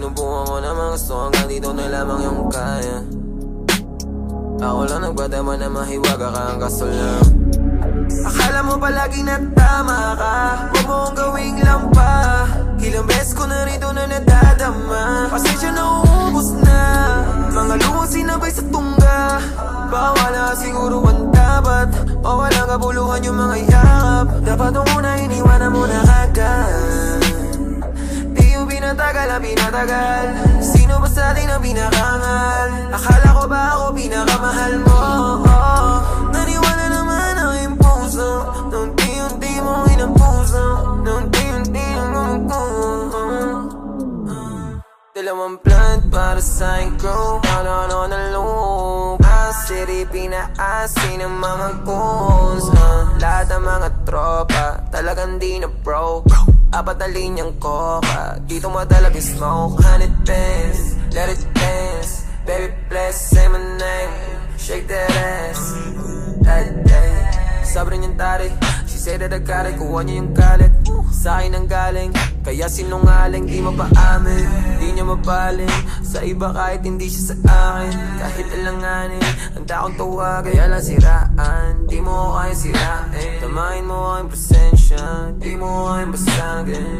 Sinubukan ko naman gusto hanggang dito na lamang yung kaya. Ako lang nagpadama na mahiwaga ka ang kaso lang. Akala mo palagi na tama ka, huwag mo kong gawing lampa. Ilang beses ko na rito na nadadama, pasensya na uubos na. Mga luwang sinabay sa tungga, baka wala siguro ang dapat, o walang kabuluhan yung mga yakap. Dapat nung una iniwanan mo na kagad. Di yung pinatagal na pinatagal, sino ba sa atin ang pinakangal? Akala ko ba ako pinakamahal mo? Naniwala naman ang iyong puso, nung unti-unti mo inampuso, nung unti-unti ang dalawang plant para sa aking crew, ano na lupa city, pinaasin ng mga goals. Lahat ng mga tropa, talagang di na broke. Apat na linyang coca, dito madalag yung smoke. 100 pence, let it dance. Baby please say my name, shake that ass. Sabi niyang tari, she said that I got it. Kuha niya yung galit, sa akin ang galing. Kaya sinungaling, di mapaamin, di niya mapaling sa iba kahit hindi siya sa akin. Kahit alanganin, handa akong tawagin, kaya lang siraan, di mo ko kaya sirain. Tamahin mo aking presensya, di mo ko kaya basagin.